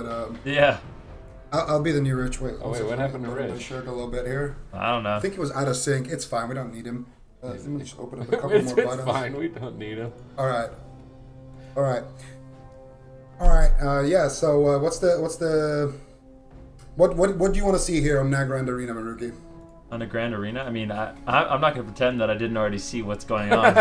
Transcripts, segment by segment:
but Yeah. I'll be the new Rich. Wait, what happened to Rich? Rich? Shirt a little bit here. I don't know. I think it was out of sync. It's fine. We don't need him. Let me just open up a couple more buttons. It's fine. We don't need him. All right. Yeah. So what do you want to see here on that Grand Arena, Maruki? On a Grand Arena? I mean, I'm not going to pretend that I didn't already see what's going on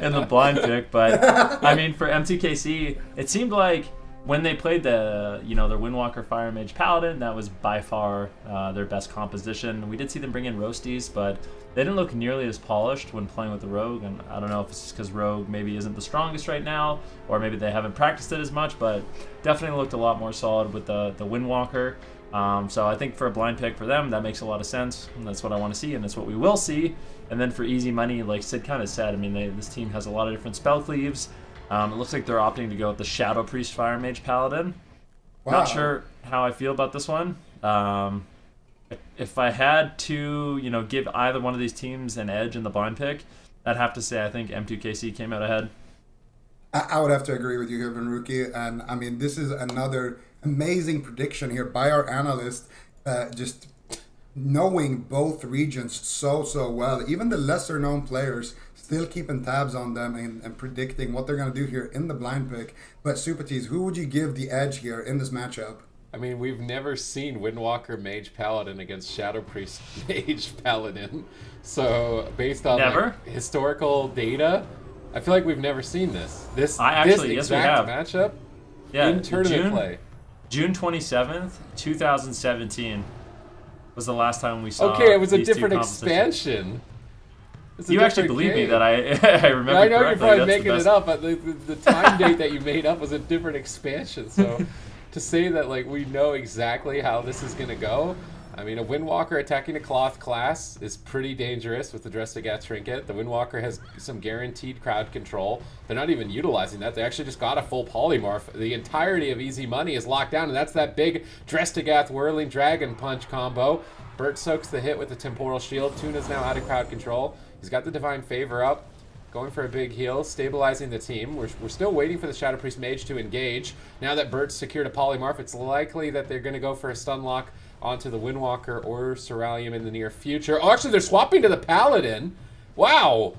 in the blind pick, but I mean, for M2KC, it seemed like when they played their Windwalker Fire Mage Paladin, that was by far their best composition. We did see them bring in Roasties, but they didn't look nearly as polished when playing with the Rogue, and I don't know if it's just because Rogue maybe isn't the strongest right now, or maybe they haven't practiced it as much, but definitely looked a lot more solid with the Windwalker. So I think for a blind pick for them, that makes a lot of sense, and that's what I want to see, and that's what we will see. And then for easy money, like Sid kind of said, I mean, this team has a lot of different spell cleaves. It looks like they're opting to go with the Shadow Priest Fire Mage Paladin. Wow. Not sure how I feel about this one. If I had to, give either one of these teams an edge in the blind pick, I'd have to say I think M2KC came out ahead. I would have to agree with you here, Rookie. And I mean, this is another amazing prediction here by our analyst, just knowing both regions so well. Even the lesser known players still keeping tabs on them and predicting what they're going to do here in the blind pick. But Super Tees, who would you give the edge here in this matchup? I mean, we've never seen Windwalker Mage Paladin against Shadow Priest Mage Paladin. So, based on historical data, I feel like we've never seen this. This exact matchup in tournament play. June 27th, 2017 was the last time we saw. Okay, it was a different expansion. You actually believe me that I remember I know correctly. You're probably making it up, but the time date that you made up was a different expansion. So to say that we know exactly how this is going to go, I mean, a Windwalker attacking a cloth class is pretty dangerous with the Drestagat Trinket. The Windwalker has some guaranteed crowd control. They're not even utilizing that. They actually just got a full polymorph. The entirety of Easy Money is locked down, and that's that big Drestagath Whirling Dragon Punch combo. Bert soaks the hit with the Temporal Shield. Tuna's now out of crowd control. He's got the Divine Favor up, going for a big heal, stabilizing the team. We're still waiting for the Shadow Priest Mage to engage. Now that Bert's secured a polymorph, it's likely that they're going to go for a stun lock onto the Windwalker or Cerulean in the near future. Oh, actually, they're swapping to the Paladin. Wow.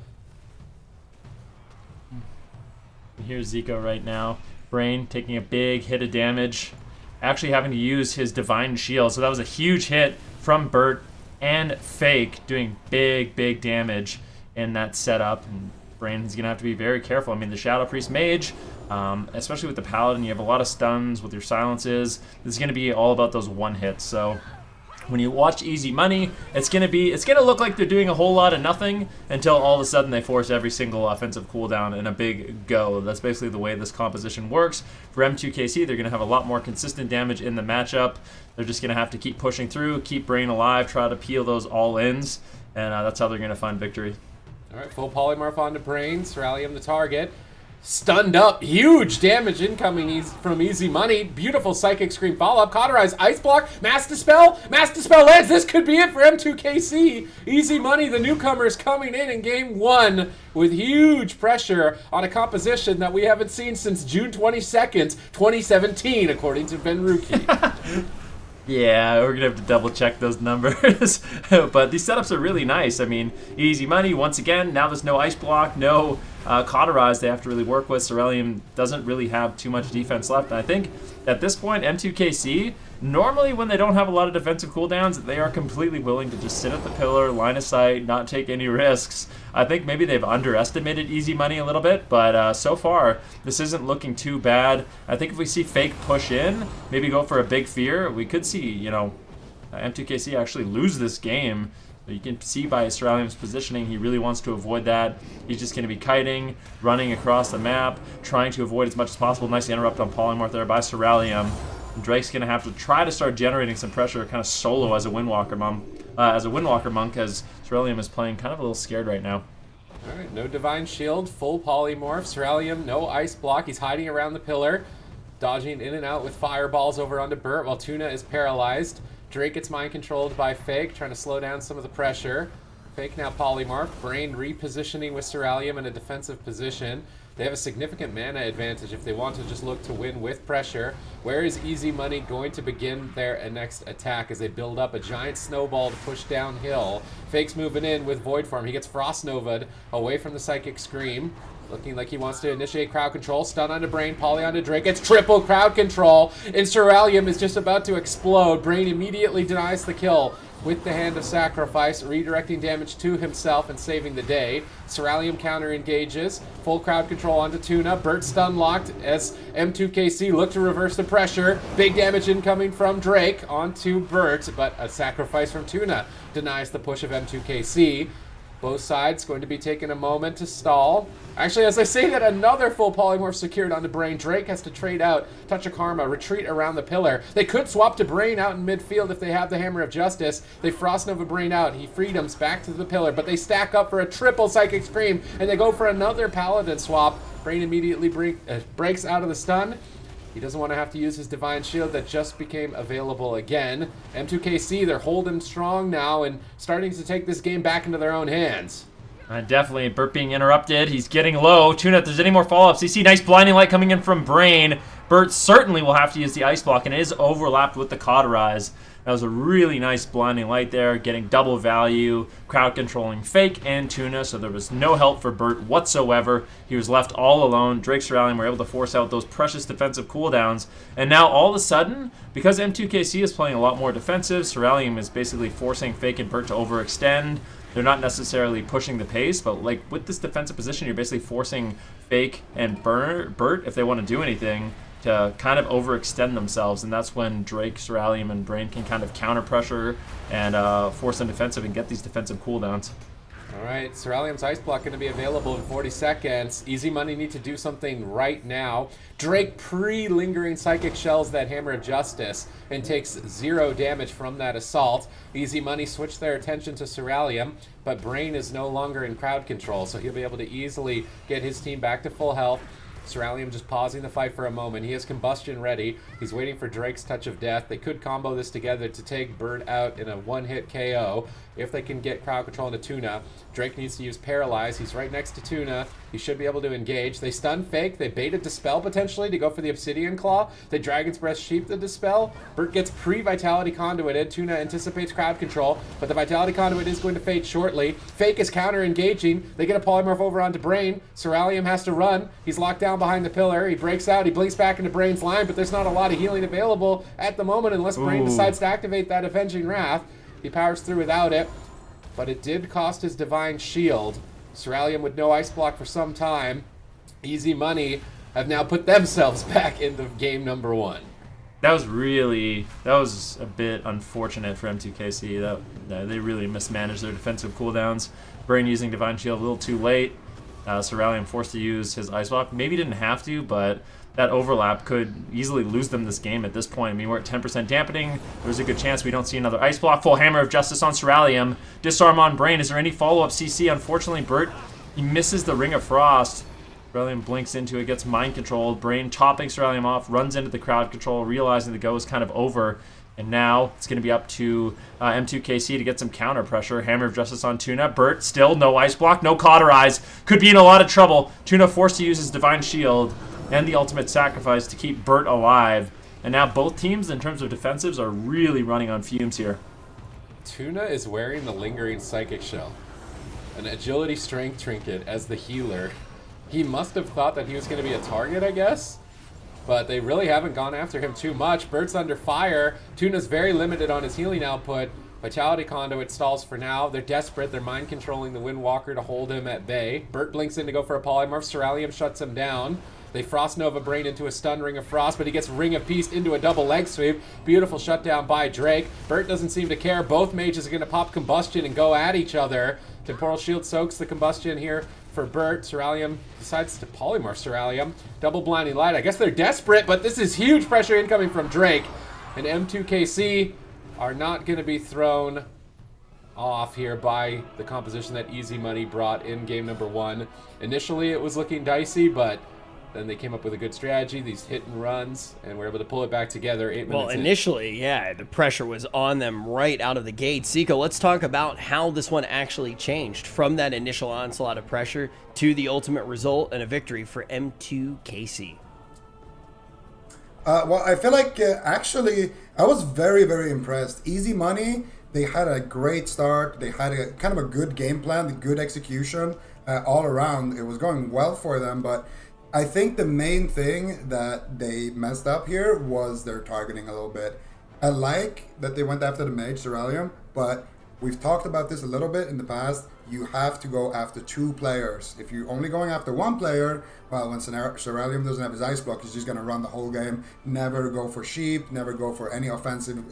Here's Zico right now. Brain taking a big hit of damage, actually having to use his Divine Shield. So that was a huge hit from Bert and Fake, doing big damage in that setup. And Brain's going to have to be very careful. I mean, the Shadow Priest Mage, especially with the Paladin, you have a lot of stuns with your silences. This is going to be all about those one hits. So when you watch Easy Money, it's going to look like they're doing a whole lot of nothing until all of a sudden they force every single offensive cooldown in a big go. That's basically the way this composition works. For M2KC, they're going to have a lot more consistent damage in the matchup. They're just going to have to keep pushing through, keep Brain alive, try to peel those all-ins, and that's how they're going to find victory. All right, full polymorph onto Brain. Cerulean the target. Stunned up. Huge damage incoming from Easy Money. Beautiful Psychic Scream follow-up. Cauterize Ice Block. Mass Dispel. Mass Dispel lands. This could be it for M2KC. Easy Money, the newcomers, coming in game one with huge pressure on a composition that we haven't seen since June 22nd, 2017, according to Ben Ruki. Yeah, we're going to have to double check those numbers. But these setups are really nice. I mean, Easy Money, once again, now there's no Ice Block, no Cauterize they have to really work with. Cerulean doesn't really have too much defense left. And I think at this point, M2KC, normally when they don't have a lot of defensive cooldowns, they are completely willing to just sit at the pillar, line of sight, not take any risks. I think maybe they've underestimated Easy Money a little bit, but so far, this isn't looking too bad. I think if we see Fake push in, maybe go for a big fear, we could see, M2KC actually lose this game. You can see by Cerulean's positioning, he really wants to avoid that. He's just going to be kiting, running across the map, trying to avoid as much as possible. Nice interrupt on Polymorph there by Cerulean. Drake's going to have to try to start generating some pressure kind of solo as a Windwalker monk, as Cerulean is playing kind of a little scared right now. All right, no Divine Shield, full polymorph. Cerulean, no Ice Block. He's hiding around the pillar, dodging in and out with fireballs over onto Bert while Tuna is paralyzed. Drake gets mind controlled by Fake, trying to slow down some of the pressure. Fake now polymorph. Brain repositioning with Cerulean in a defensive position. They have a significant mana advantage if they want to just look to win with pressure. Where is Easy Money going to begin their next attack as they build up a giant snowball to push downhill? Fake's moving in with Void Form. He gets Frost Nova'd away from the Psychic Scream. Looking like he wants to initiate crowd control. Stun onto Brain, Poly onto Drake. It's triple crowd control. And Cerealium is just about to explode. Brain immediately denies the kill with the Hand of Sacrifice, redirecting damage to himself and saving the day. Cerealium counter engages. Full crowd control onto Tuna. Burt stun locked as M2KC look to reverse the pressure. Big damage incoming from Drake onto Burt, but a sacrifice from Tuna denies the push of M2KC. Both sides going to be taking a moment to stall. Actually, as I say that, another full polymorph secured onto Brain. Drake has to trade out Touch of Karma, retreat around the pillar. They could swap to Brain out in midfield if they have the Hammer of Justice. They Frost Nova Brain out. He freedoms back to the pillar, but they stack up for a triple Psychic Scream, and they go for another Paladin swap. Brain immediately breaks out of the stun. He doesn't want to have to use his Divine Shield that just became available again. M2KC, they're holding strong now and starting to take this game back into their own hands. Definitely, Burt being interrupted. He's getting low. Tuna, if there's any more follow-ups, you see nice blinding light coming in from Brain. Burt certainly will have to use the Ice Block, and it is overlapped with the Cauterize. That was a really nice blinding light there, getting double value, crowd controlling Fake and Tuna, so there was no help for Burt whatsoever. He was left all alone. Drake Cerealium were able to force out those precious defensive cooldowns, and now all of a sudden, because M2KC is playing a lot more defensive, Cerealium is basically forcing Fake and Burt to overextend. They're not necessarily pushing the pace, but like with this defensive position, you're basically forcing Fake and Burt, if they want to do anything, to kind of overextend themselves, and that's when Drake, Cerealium, and Brain can kind of counter pressure and force them defensive and get these defensive cooldowns. All right, Cerealium's Ice Block going to be available in 40 seconds. Easy Money need to do something right now. Drake pre-lingering Psychic Shells that Hammer of Justice and takes 0 damage from that assault. Easy Money switch their attention to Cerealium, but Brain is no longer in crowd control, so he'll be able to easily get his team back to full health. Cerealium just pausing the fight for a moment. He has Combustion ready. He's waiting for Drake's Touch of Death. They could combo this together to take Bird out in a one-hit KO if they can get crowd control into Tuna. Drake needs to use Paralyze. He's right next to Tuna. He should be able to engage. They stun Fake. They baited Dispel potentially to go for the Obsidian Claw. They Dragon's Breath Sheep the Dispel. Burt gets pre-Vitality Conduited. Tuna anticipates crowd control, but the Vitality Conduit is going to fade shortly. Fake is counter-engaging. They get a Polymorph over onto Brain. Cerealium has to run. He's locked down behind the pillar. He breaks out. He blinks back into Brain's line, but there's not a lot of healing available at the moment unless Brain decides to activate that Avenging Wrath. He powers through without it, but it did cost his Divine Shield. Cerealium with no Ice Block for some time. Easy Money have now put themselves back into game number 1. That was a bit unfortunate for M2KC. They really mismanaged their defensive cooldowns. Brain using Divine Shield a little too late. Cerealium forced to use his Ice Block. Maybe didn't have to, but that overlap could easily lose them this game at this point. I mean, we're at 10% dampening. There's a good chance we don't see another Ice Block. Full Hammer of Justice on Cerealium. Disarm on Brain. Is there any follow-up CC? Unfortunately, Burt, he misses the Ring of Frost. Cerealium blinks into it, gets mind controlled. Brain chopping Cerealium off, runs into the crowd control, realizing the go is kind of over. And now it's going to be up to M2KC to get some counter pressure. Hammer of Justice on Tuna. Burt still no Ice Block, no Cauterize. Could be in a lot of trouble. Tuna forced to use his Divine Shield and the Ultimate Sacrifice to keep Burt alive. And now both teams, in terms of defensives, are really running on fumes here. Tuna is wearing the Lingering Psychic Shell, an Agility Strength Trinket as the healer. He must have thought that he was going to be a target, I guess. But they really haven't gone after him too much. Burt's under fire. Tuna's very limited on his healing output. Vitality Conduit stalls for now. They're desperate. They're mind controlling the Windwalker to hold him at bay. Burt blinks in to go for a Polymorph. Cerealium shuts him down. They Frost Nova Brain into a stun Ring of Frost, but he gets Ring of Peace into a double leg sweep. Beautiful shutdown by Drake. Burt doesn't seem to care. Both mages are going to pop Combustion and go at each other. Temporal Shield soaks the Combustion here for Burt. Cerealium decides to Polymorph Cerealium. Double Blinding Light. I guess they're desperate, but this is huge pressure incoming from Drake. And M2KC are not going to be thrown off here by the composition that Easy Money brought in game number 1. Initially, it was looking dicey, but then they came up with a good strategy, these hit and runs, and were able to pull it back together 8 minutes Well, in. initially, yeah, the pressure was on them right out of the gate. Zico, let's talk about how this one actually changed from that initial onslaught of pressure to the ultimate result and a victory for M2KC. Well, I feel like actually I was very, very impressed. Easy Money, they had a great start. They had a kind of a good game plan, the good execution all around. It was going well for them, but I think the main thing that they messed up here was their targeting a little bit. I like that they went after the Mage Ceralium, but we've talked about this a little bit in the past. You have to go after 2 players. If you're only going after 1 player, well, when Ceralium doesn't have his ice block, he's just going to run the whole game. Never go for sheep, never go for any offensive,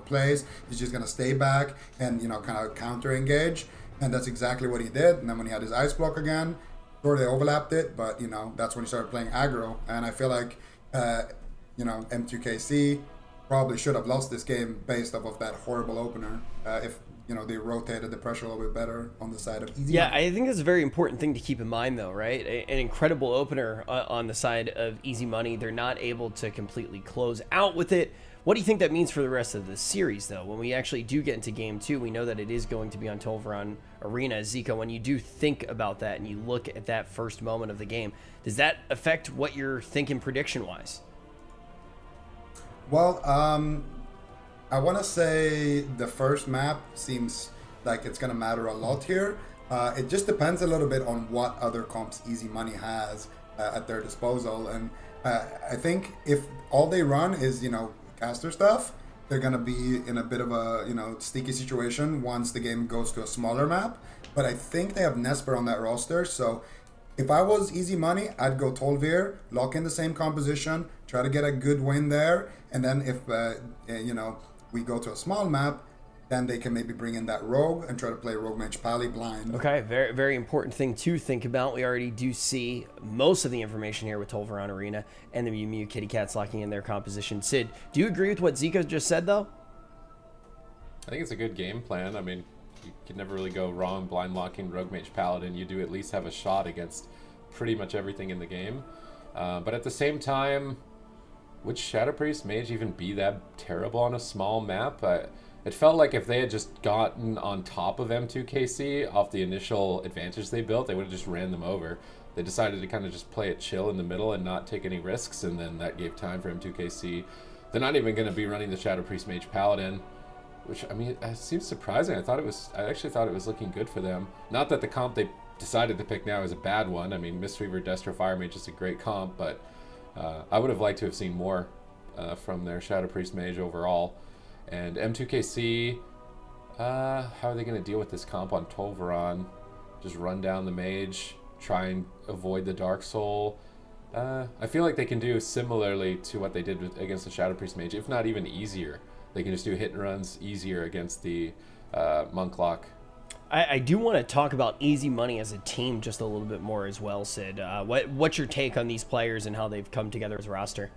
plays. He's just going to stay back and, kind of counter engage. And that's exactly what he did. And then when he had his ice block again, sure, they overlapped it, but that's when he started playing aggro. And I feel like M2KC probably should have lost this game based off of that horrible opener. If they rotated the pressure a little bit better on the side of Easy. Yeah, Money. I think that's a very important thing to keep in mind, though, right? An incredible opener on the side of Easy Money. They're not able to completely close out with it. What do you think that means for the rest of the series, though? When we actually do get into Game 2, we know that it is going to be on Tolvaron Arena. Zico, when you do think about that and you look at that first moment of the game, does that affect what you're thinking prediction-wise? Well, I want to say the first map seems like it's going to matter a lot here. It just depends a little bit on what other comps Easy Money has at their disposal. And I think if all they run is, caster stuff, they're going to be in a bit of a, sticky situation once the game goes to a smaller map. But I think they have Nesper on that roster. So if I was Easy Money, I'd go Tolvir, lock in the same composition, try to get a good win there. And then if, we go to a small map, then they can maybe bring in that rogue and try to play Rogue Mage Pally blind. Okay, very, very important thing to think about. We already do see most of the information here with Tolvaron Arena and the Mew Mew Kitty Cats locking in their composition. Sid, do you agree with what Zico just said, though? I think it's a good game plan. I mean, you can never really go wrong blind locking Rogue Mage Paladin. You do at least have a shot against pretty much everything in the game. But at the same time, would Shadow Priest Mage even be that terrible on a small map? It felt like if they had just gotten on top of M2KC off the initial advantage they built, they would have just ran them over. They decided to kind of just play it chill in the middle and not take any risks, and then that gave time for M2KC. They're not even going to be running the Shadow Priest Mage Paladin, which, I mean, it seems surprising. I actually thought it was looking good for them. Not that the comp they decided to pick now is a bad one. I mean, Mistweaver, Destro, Fire Mage is a great comp, but I would have liked to have seen more from their Shadow Priest Mage overall. And M2KC, how are they going to deal with this comp on Tolvaron? Just run down the Mage, try and avoid the Dark Soul. I feel like they can do similarly to what they did against the Shadow Priest Mage, if not even easier. They can just do hit and runs easier against the Monk Lock. I do want to talk about Easy Money as a team just a little bit more as well, Sid. What's your take on these players and how they've come together as a roster?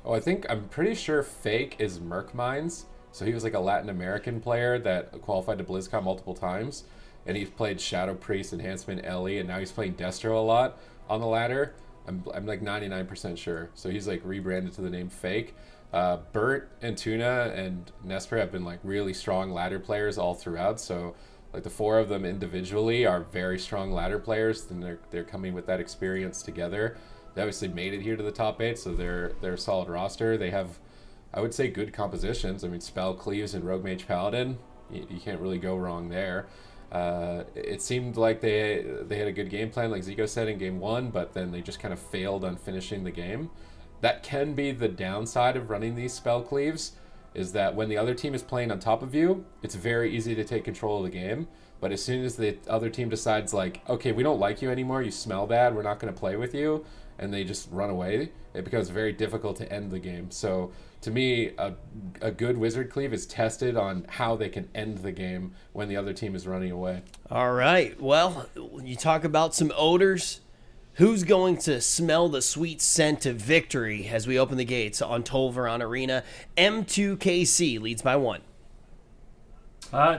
Oh, I'm pretty sure Fake is Merc Mines. So he was like a Latin American player that qualified to BlizzCon multiple times. And he's played Shadow Priest, Enhancement, Ellie, and now he's playing Destro a lot on the ladder. I'm like 99% sure. So he's like rebranded to the name Fake. Bert and Tuna and Nesper have been like really strong ladder players all throughout. So like the 4 of them individually are very strong ladder players, and they're coming with that experience together. They obviously made it here to the top 8, so they're a solid roster. They have, I would say, good compositions. I mean, Spell Cleaves and Rogue Mage Paladin, you can't really go wrong there. It seemed like they had a good game plan, like Zico said in Game 1, but then they just kind of failed on finishing the game. That can be the downside of running these Spell Cleaves, is that when the other team is playing on top of you, it's very easy to take control of the game. But as soon as the other team decides, like, okay, we don't like you anymore, you smell bad, we're not going to play with you, and they just run away, it becomes very difficult to end the game. So to me, a good Wizard Cleave is tested on how they can end the game when the other team is running away. All right. Well, you talk about some odors. Who's going to smell the sweet scent of victory as we open the gates on Tolvaron Arena? M2KC leads by 1.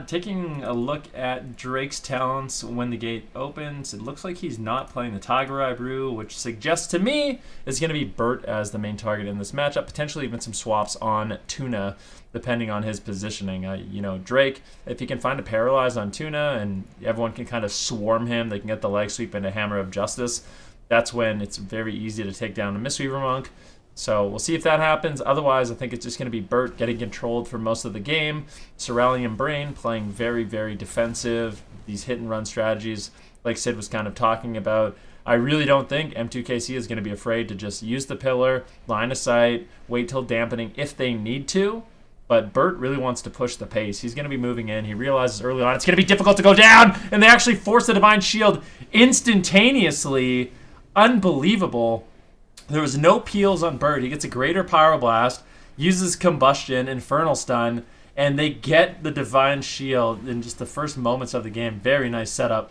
Taking a look at Drake's talents when the gate opens, it looks like he's not playing the Tiger Eye Brew, which suggests to me it's going to be Bert as the main target in this matchup, potentially even some swaps on Tuna, depending on his positioning. Drake, if he can find a paralyze on Tuna and everyone can kind of swarm him, they can get the leg sweep and a Hammer of Justice, that's when it's very easy to take down a Mistweaver Monk. So we'll see if that happens. Otherwise, I think it's just going to be Bert getting controlled for most of the game. Cerulean Brain playing very, very defensive. These hit-and-run strategies, like Sid was kind of talking about. I really don't think M2KC is going to be afraid to just use the pillar, line of sight, wait till dampening if they need to. But Bert really wants to push the pace. He's going to be moving in. He realizes early on it's going to be difficult to go down, and they actually force the Divine Shield instantaneously. Unbelievable. There was no peels on Bert. He gets a greater Pyroblast, uses Combustion, Infernal Stun, and they get the Divine Shield in just the first moments of the game. Very nice setup.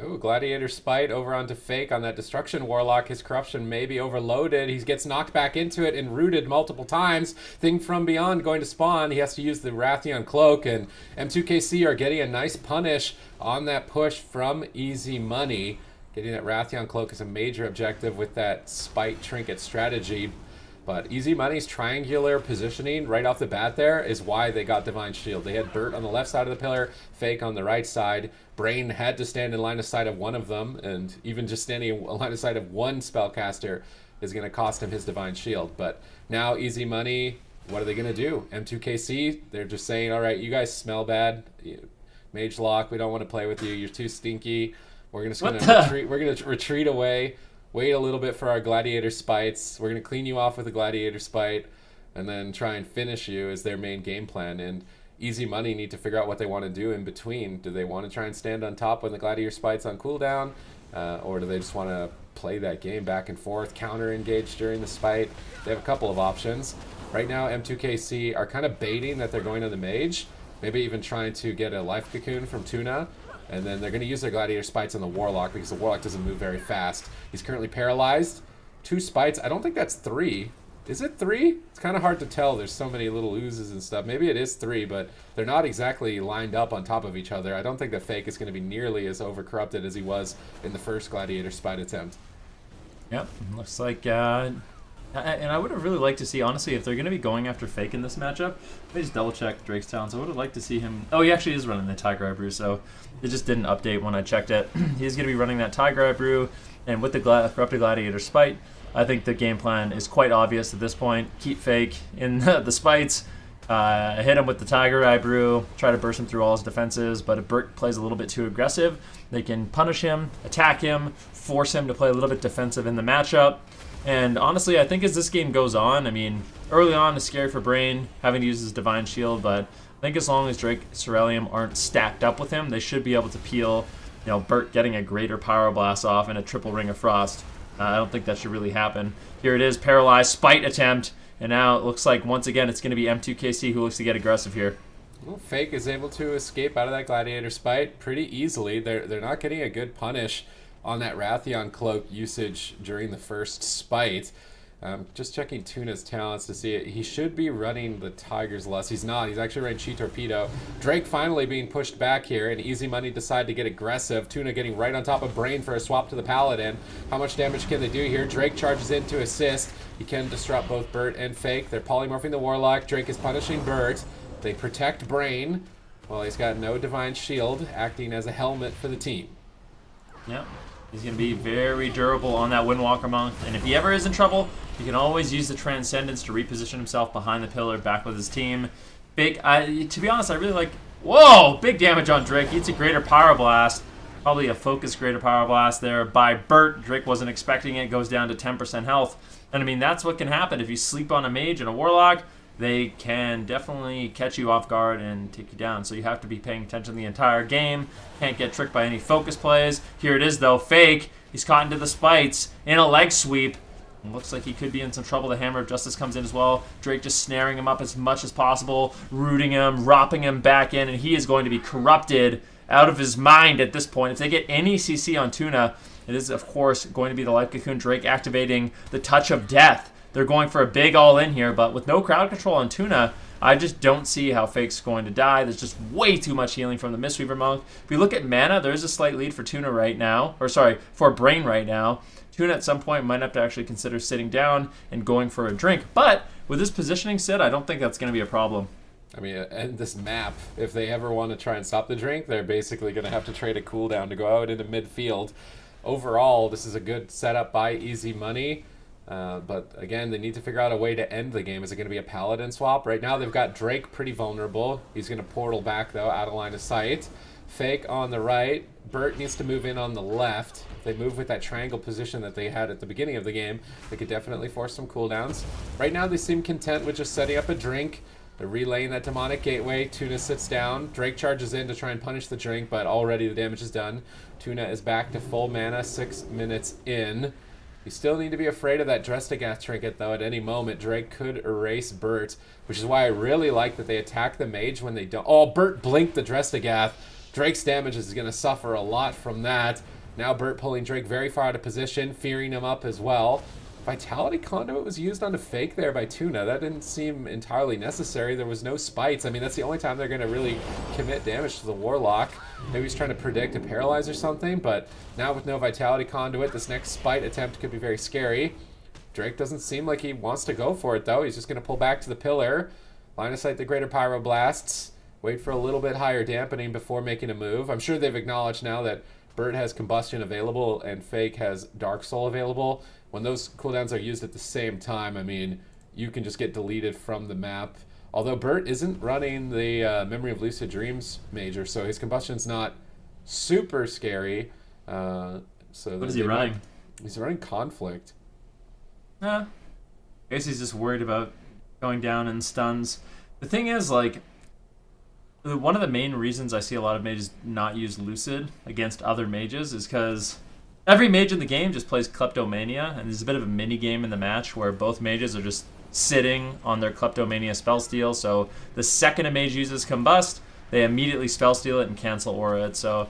Ooh, Gladiator Spite over onto Fake on that Destruction Warlock. His Corruption may be overloaded. He gets knocked back into it and rooted multiple times. Thing from Beyond going to spawn. He has to use the Wrathion Cloak, and M2KC are getting a nice punish on that push from Easy Money. Getting that Wrathion Cloak is a major objective with that Spite Trinket strategy. But Easy Money's triangular positioning right off the bat there is why they got Divine Shield. They had Bert on the left side of the pillar, Fake on the right side. Brain had to stand in line of sight of one of them, and even just standing in line of sight of one spellcaster is going to cost him his Divine Shield. But now Easy Money, what are they going to do? M2KC, they're just saying, all right, you guys smell bad. Mage Lock, we don't want to play with you. You're too stinky. We're going to retreat. We're going to retreat away. Wait a little bit for our Gladiator Spites. We're going to clean you off with a Gladiator Spite, and then try and finish you as their main game plan. And Easy Money need to figure out what they want to do in between. Do they want to try and stand on top when the Gladiator Spite's on cooldown, or do they just want to play that game back and forth, counter engage during the Spite? They have a couple of options. Right now, M2KC are kind of baiting that they're going on the Mage, maybe even trying to get a Life Cocoon from Tuna. And then they're going to use their Gladiator Spites on the Warlock because the Warlock doesn't move very fast. He's currently paralyzed. 2 Spites. I don't think that's 3. Is it 3? It's kind of hard to tell. There's so many little oozes and stuff. Maybe it is 3, but they're not exactly lined up on top of each other. I don't think that Fake is going to be nearly as overcorrupted as he was in the first Gladiator Spite attempt. Yep. Looks like... and I would have really liked to see, honestly, if they're going to be going after Fake in this matchup, let me just double-check Drake's talents. I would have liked to see him... Oh, he actually is running the Tiger Eye Brew, so it just didn't update when I checked it. He's going to be running that Tiger Eye Brew, and with the Corrupted Gladiator Spite, I think the game plan is quite obvious at this point. Keep Fake in the Spites, hit him with the Tiger Eye Brew, try to burst him through all his defenses, but if Bert plays a little bit too aggressive, they can punish him, attack him, force him to play a little bit defensive in the matchup. And honestly, I think as this game goes on, I mean, early on it's scary for Brain having to use his Divine Shield, but I think as long as Drake Cerulean aren't stacked up with him, they should be able to peel, Bert getting a greater Pyroblast off and a triple Ring of Frost. I don't think that should really happen. Here it is, Paralyzed Spite attempt, and now it looks like once again it's going to be M2KC who looks to get aggressive here. Well, Fake is able to escape out of that Gladiator Spite pretty easily. They're not getting a good punish on that Wrathion Cloak usage during the first Spite. Just checking Tuna's talents to see it. He should be running the Tiger's Lust. He's not. He's actually running Chi Torpedo. Drake finally being pushed back here, and Easy Money decide to get aggressive. Tuna getting right on top of Brain for a swap to the Paladin. How much damage can they do here? Drake charges in to assist. He can disrupt both Bert and Fake. They're polymorphing the Warlock. Drake is punishing Bert. They protect Brain. Well, he's got no Divine Shield, acting as a helmet for the team. Yep. He's going to be very durable on that Windwalker Monk, and if he ever is in trouble, he can always use the Transcendence to reposition himself behind the pillar, back with his team. To be honest, I really like... Whoa! Big damage on Drake. He hits a greater Pyroblast. Probably a focused greater Pyroblast there by Bert. Drake wasn't expecting it. Goes down to 10% health. And I mean, that's what can happen. If you sleep on a Mage and a Warlock, they can definitely catch you off guard and take you down. So you have to be paying attention the entire game. Can't get tricked by any focus plays. Here it is, though. Fake. He's caught into the Spites in a leg sweep. Looks like he could be in some trouble. The Hammer of Justice comes in as well. Drake just snaring him up as much as possible, rooting him, ropping him back in, and he is going to be corrupted out of his mind at this point. If they get any CC on Tuna, it is, of course, going to be the Life Cocoon. Drake activating the Touch of Death. They're going for a big all-in here, but with no crowd control on Tuna, I just don't see how Fake's going to die. There's just way too much healing from the Mistweaver Monk. If we look at mana, there's a slight lead for Tuna right now, or sorry, for Brain right now. Tuna at some point might have to actually consider sitting down and going for a drink. But with this positioning set, I don't think that's going to be a problem. I mean, and this map, if they ever want to try and stop the drink, they're basically going to have to trade a cooldown to go out into midfield. Overall, this is a good setup by Easy Money. But again, they need to figure out a way to end the game. Is it going to be a Paladin swap? Right now, they've got Drake pretty vulnerable. He's going to portal back, though, out of line of sight. Fake on the right. Bert needs to move in on the left. If they move with that triangle position that they had at the beginning of the game, they could definitely force some cooldowns. Right now, they seem content with just setting up a drink. They're relaying that demonic gateway. Tuna sits down. Drake charges in to try and punish the drink, but already the damage is done. Tuna is back to full mana 6 minutes in. You still need to be afraid of that Drestagath trinket, though. At any moment, Drake could erase Bert, which is why I really like that they attack the mage when they don't. Oh, Bert blinked the Drestagath. Drake's damage is going to suffer a lot from that. Now Bert pulling Drake very far out of position, fearing him up as well. Vitality Conduit was used on a Fake there by Tuna. That didn't seem entirely necessary. There was no spites. I mean, that's the only time they're going to really commit damage to the Warlock. Maybe he's trying to predict a Paralyze or something, but now with no Vitality Conduit, this next spite attempt could be very scary. Drake doesn't seem like he wants to go for it, though. He's just going to pull back to the pillar, line of sight the Greater Pyroblasts, wait for a little bit higher dampening before making a move. I'm sure they've acknowledged now that Bert has Combustion available and Fake has Dark Soul available. When those cooldowns are used at the same time, I mean, you can just get deleted from the map. Although Bert isn't running the Memory of Lucid Dreams major, so his Combustion's not super scary. So what is he running? He's running Conflict. I guess he's just worried about going down in stuns. The thing is, like, one of the main reasons I see a lot of mages not use Lucid against other mages is because every mage in the game just plays Kleptomania, and there's a bit of a mini game in the match where both mages are just sitting on their Kleptomania spell steal. So the second a mage uses Combust, they immediately spell steal it and cancel aura it. So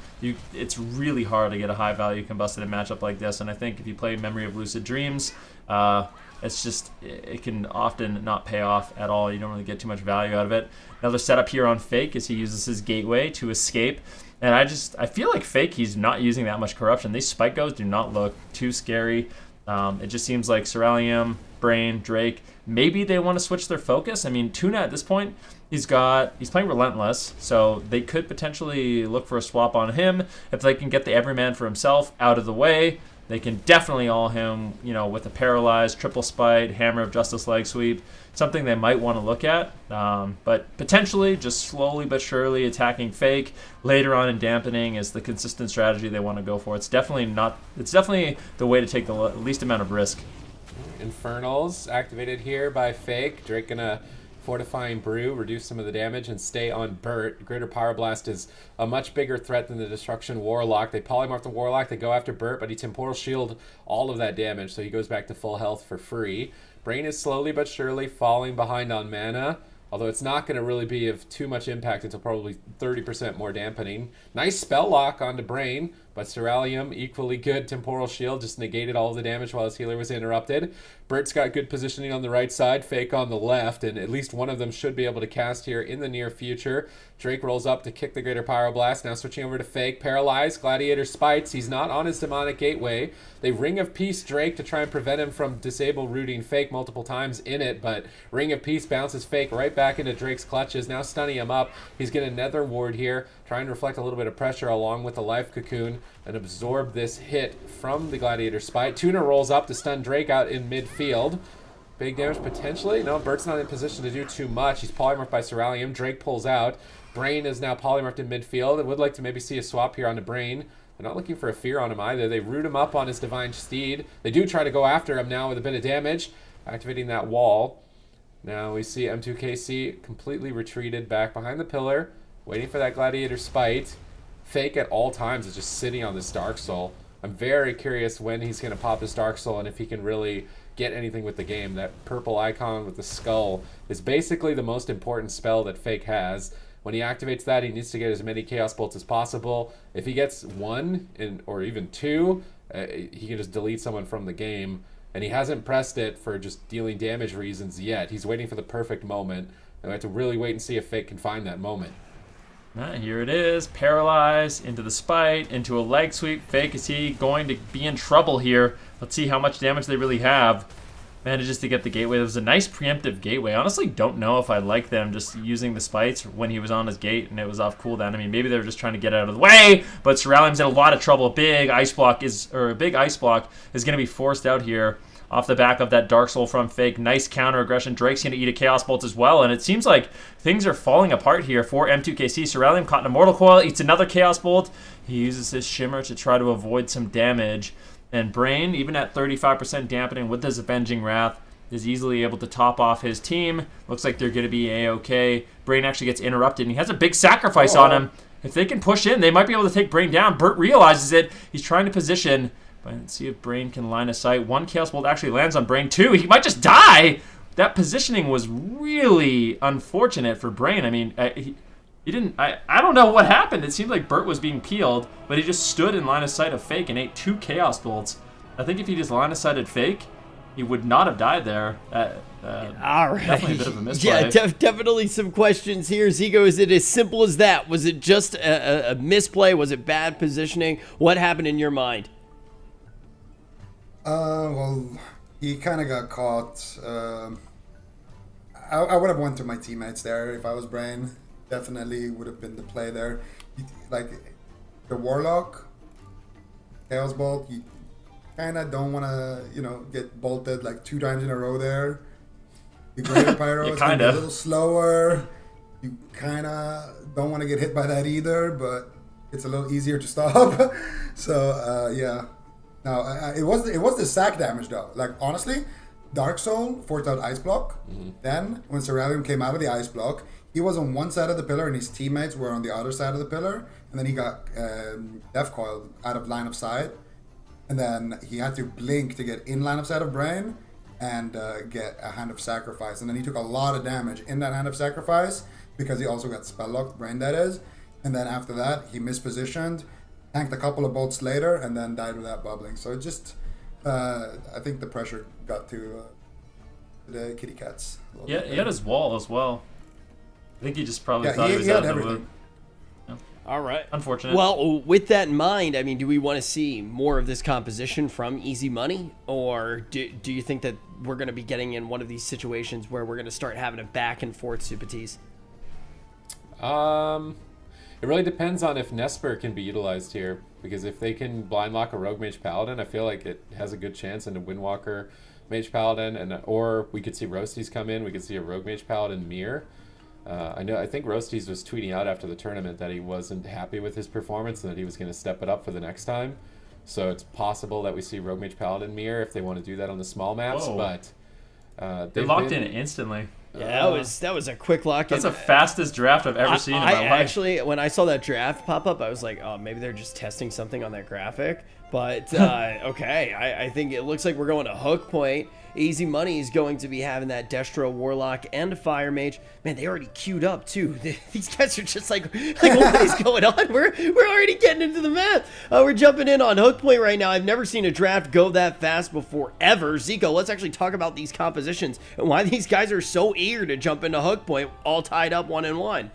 it's really hard to get a high value Combust in a matchup like this. And I think if you play Memory of Lucid Dreams, it can often not pay off at all. You don't really get too much value out of it. Another setup here on Fake is he uses his gateway to escape. And I feel like Fake, he's not using that much corruption. These spike goes do not look too scary. It just seems like Ceruleum, Brain, Drake, maybe they want to switch their focus. I mean, Tuna at this point, he's playing Relentless, so they could potentially look for a swap on him. If they can get the Everyman for himself out of the way, they can definitely all him, with a Paralyzed, Triple Spite, Hammer of Justice Leg Sweep, something they might want to look at. But potentially just slowly but surely attacking Fake later on in dampening is the consistent strategy they want to go for. It's definitely the way to take the least amount of risk. Infernals activated here by Fake. Drake gonna Fortifying Brew, reduce some of the damage, and stay on Bert. Greater Pyroblast is a much bigger threat than the Destruction Warlock. They polymorph the Warlock, they go after Bert, but he Temporal Shield all of that damage, so he goes back to full health for free. Brain is slowly but surely falling behind on mana, although it's not going to really be of too much impact until probably 30% more dampening. Nice spell lock onto Brain, but Ceruleum, equally good Temporal Shield, just negated all of the damage while his healer was interrupted. Bert's got good positioning on the right side, Fake on the left, and at least one of them should be able to cast here in the near future. Drake rolls up to kick the Greater Pyroblast, now switching over to Fake. Paralyzed, Gladiator Spites, he's not on his Demonic Gateway. They Ring of Peace Drake to try and prevent him from disable rooting Fake multiple times in it, but Ring of Peace bounces Fake right back into Drake's clutches, now stunning him up. He's going to Nether Ward here, trying to reflect a little bit of pressure along with the Life Cocoon and absorb this hit from the Gladiator Spite. Tuna rolls up to stun Drake out in midfield. Big damage potentially. No, Bert's not in position to do too much. He's polymorphed by Ceruleum. Drake pulls out. Brain is now polymorphed in midfield. I would like to maybe see a swap here on the Brain. They're not looking for a fear on him either. They root him up on his Divine Steed. They do try to go after him now with a bit of damage, activating that wall. Now we see M2KC completely retreated back behind the pillar, waiting for that Gladiator Spite. Fake at all times is just sitting on this Dark Soul. I'm very curious when he's going to pop his Dark Soul and if he can really get anything with the game. That purple icon with the skull is basically the most important spell that Fake has. When he activates that, he needs to get as many Chaos Bolts as possible. If he gets one or even two, he can just delete someone from the game. and he hasn't pressed it for just dealing damage reasons yet. He's waiting for the perfect moment, and we have to really wait and see if Fake can find that moment. Here it is, paralyzed into the spite, into a leg sweep. Fake, is he going to be in trouble here? Let's see how much damage they really have. Manages to get the gateway. It was a nice preemptive gateway. Honestly, don't know if I like them just using the spites when he was on his gate and it was off cooldown. I mean, maybe they were just trying to get out of the way, but Ceruleum's in a lot of trouble. A big ice block is going to be forced out here off the back of that Dark Soul from Fake. Nice counter aggression. Drake's going to eat a Chaos Bolt as well, and it seems like things are falling apart here for M2KC. Ceruleum caught an Immortal Coil, eats another Chaos Bolt. He uses his Shimmer to try to avoid some damage. And Brain, even at 35% dampening with his Avenging Wrath, is easily able to top off his team. Looks like they're going to be A-OK. Brain actually gets interrupted, and he has a big sacrifice on him. If they can push in, they might be able to take Brain down. Burt realizes it. He's trying to position, but let's see if Brain can line of sight. One Chaos Bolt actually lands on Brain. Two, he might just die! That positioning was really unfortunate for Brain. I mean, he didn't. I don't know what happened. It seemed like Burt was being peeled, but he just stood in line of sight of Fake and ate 2 Chaos Bolts. I think if he just line of sighted Fake, he would not have died there. All right. Definitely a bit of a misplay. Yeah, definitely some questions here. Zico, is it as simple as that? Was it just a misplay? Was it bad positioning? What happened in your mind? Well, he kind of got caught. I would have went to my teammates there if I was Brain. Definitely would have been the play there. Like the Warlock, Chaos Bolt, you kind of don't want to, get bolted like 2 times in a row there. The Greater Pyro is kind of a little slower. You kind of don't want to get hit by that either, but it's a little easier to stop. So yeah, no, it was the sack damage though. Like honestly, Dark Soul forced out Ice Block. Then when Ceruleum came out of the Ice Block, he was on one side of the pillar and his teammates were on the other side of the pillar. And then he got Death Coil out of line of sight. And then he had to blink to get in line of sight of Brain and get a Hand of Sacrifice. And then he took a lot of damage in that Hand of Sacrifice because he also got spell locked, Brain that is. And then after that, he mispositioned, tanked a couple of bolts later, and then died without bubbling. So it just, I think the pressure got to the kitty cats. Yeah, he had his wall as well. I think he just probably thought he was he out had of the everything. wood. All right. Unfortunate. Well, with that in mind, I mean, do we want to see more of this composition from Easy Money? Or do you think that we're going to be getting in one of these situations where we're going to start having a back and forth Supatis? It really depends on if Nesper can be utilized here. Because if they can blind lock a Rogue Mage Paladin, I feel like it has a good chance into Windwalker Mage Paladin. Or we could see Roasties come in. We could see a Rogue Mage Paladin mirror. I think Roasties was tweeting out after the tournament that he wasn't happy with his performance and that he was going to step it up for the next time. So it's possible that we see Rogue Mage Paladin mirror if they want to do that on the small maps. Whoa. But they locked in instantly. Yeah, that was a quick lock. That's the fastest draft I've ever seen in my life. Actually, when I saw that draft pop up, I was like, oh, maybe they're just testing something on that graphic. But okay, I think it looks like we're going to Hook Point. Easy Money is going to be having that Destro Warlock and a Fire Mage. Man, they already queued up too. These guys are just like what is going on? We're already getting into the map. We're jumping in on Hook Point right now. I've never seen a draft go that fast before ever. Zico, let's actually talk about these compositions and why these guys are so eager to jump into Hook Point, all tied up 1-1.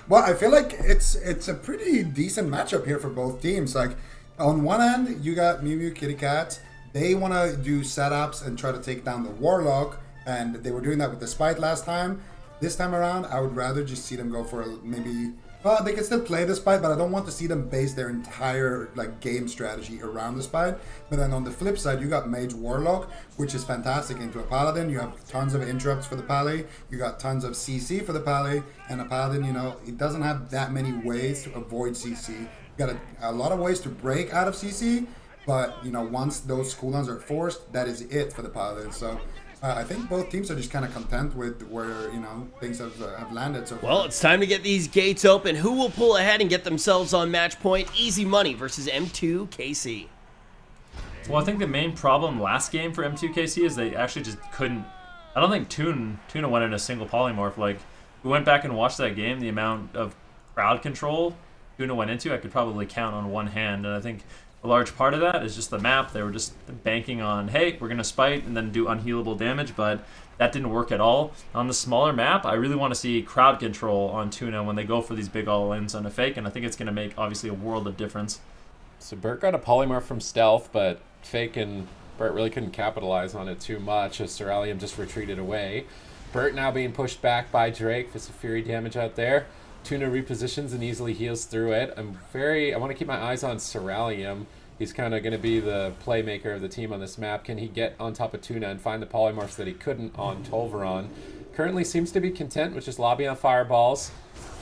Well, I feel like it's a pretty decent matchup here for both teams. Like on one end, you got Mew Mew Kitty Cat. They want to do setups and try to take down the Warlock, and they were doing that with the Spite last time. This time around, I would rather just see them go for maybe... Well, they can still play the Spite, but I don't want to see them base their entire game strategy around the Spite. But then on the flip side, you got Mage Warlock, which is fantastic into a Paladin. You have tons of interrupts for the Pally. You got tons of CC for the Pally. And a Paladin, it doesn't have that many ways to avoid CC. You got a lot of ways to break out of CC. But, once those cooldowns are forced, that is it for the Paladin. So, I think both teams are just kind of content with where, things have landed so far. Well, it's time to get these gates open. Who will pull ahead and get themselves on match point? Easy Money versus M2KC. Well, I think the main problem last game for M2KC is they actually just couldn't... I don't think Tuna went in a single polymorph. We went back and watched that game, the amount of crowd control Tuna went into, I could probably count on one hand. And I think a large part of that is just the map. They were just banking on, hey, we're going to spite and then do unhealable damage, but that didn't work at all. On the smaller map, I really want to see crowd control on Tuna when they go for these big all-ins on a fake, and I think it's going to make, obviously, a world of difference. So Burt got a polymorph from stealth, but fake and Burt really couldn't capitalize on it too much as Cerulean just retreated away. Burt now being pushed back by Drake. Fist of Fury damage out there. Tuna repositions and easily heals through it. I want to keep my eyes on Cerulean. He's kind of going to be the playmaker of the team on this map. Can he get on top of Tuna and find the polymorphs that he couldn't on Tolvaron? Currently seems to be content with just lobbying on fireballs.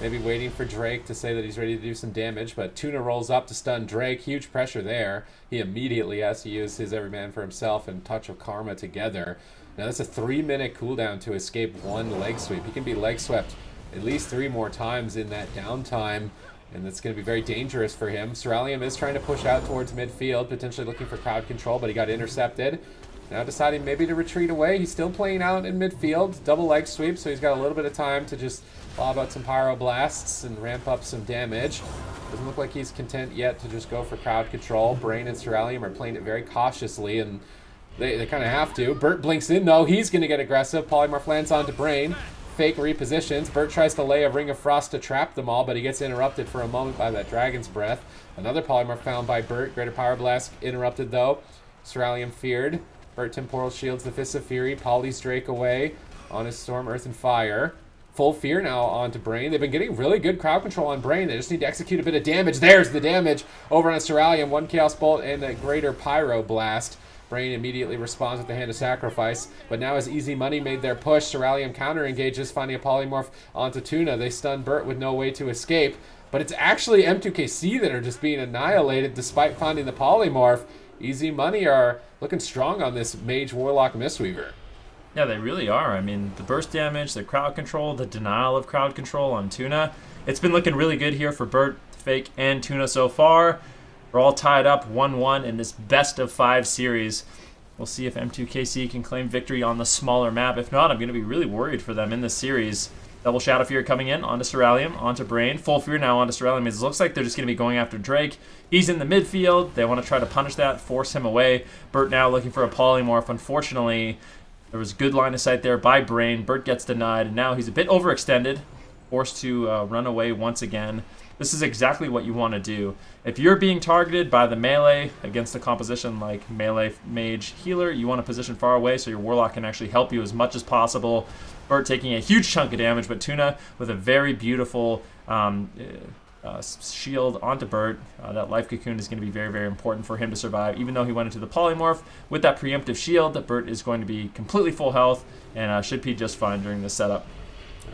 Maybe waiting for Drake to say that he's ready to do some damage, but Tuna rolls up to stun Drake. Huge pressure there. He immediately has to use his Everyman for himself and Touch of Karma together. Now that's a 3-minute cooldown to escape one leg sweep. He can be leg swept at least 3 more times in that downtime, and that's going to be very dangerous for him. Cerulean is trying to push out towards midfield, potentially looking for crowd control, but he got intercepted. Now deciding maybe to retreat away. He's still playing out in midfield, double leg sweep, so he's got a little bit of time to just lob out some pyroblasts and ramp up some damage. Doesn't look like he's content yet to just go for crowd control. Brain and Cerulean are playing it very cautiously, and they kind of have to. Burt blinks in, though. He's going to get aggressive. Polymorph lands onto Brain. Fake repositions. Burt tries to lay a Ring of Frost to trap them all, but he gets interrupted for a moment by that Dragon's Breath. Another polymorph found by Burt. Greater Power Blast interrupted, though. Cerulean feared. Burt temporal shields the Fist of Fury. Polys Drake away on his Storm, Earth, and Fire. Full fear now onto Brain. They've been getting really good crowd control on Brain. They just need to execute a bit of damage. There's the damage over on Cerulean. 1 Chaos Bolt and a Greater Pyro Blast. Brain immediately responds with the Hand of Sacrifice, but now as Easy Money made their push, Cerulean counter-engages, finding a polymorph onto Tuna. They stun Burt with no way to escape, but it's actually M2KC that are just being annihilated despite finding the polymorph. Easy Money are looking strong on this Mage Warlock Mistweaver. Yeah, they really are. I mean, the burst damage, the crowd control, the denial of crowd control on Tuna. It's been looking really good here for Burt, Fake, and Tuna so far. We're all tied up 1-1 in this best-of-5 series. We'll see if M2KC can claim victory on the smaller map. If not, I'm going to be really worried for them in this series. Double Shadow Fear coming in onto Cerulean, onto Brain. Full Fear now onto Cerulean. It looks like they're just going to be going after Drake. He's in the midfield. They want to try to punish that, force him away. Burt now looking for a polymorph. Unfortunately, there was good line of sight there by Brain. Burt gets denied, and now he's a bit overextended, forced to run away once again. This is exactly what you want to do. If you're being targeted by the melee against a composition like melee mage healer, you want to position far away so your warlock can actually help you as much as possible. Burt taking a huge chunk of damage, but Tuna with a very beautiful shield onto Burt. That life cocoon is going to be very, very important for him to survive. Even though he went into the polymorph, with that preemptive shield, Burt is going to be completely full health and should be just fine during this setup.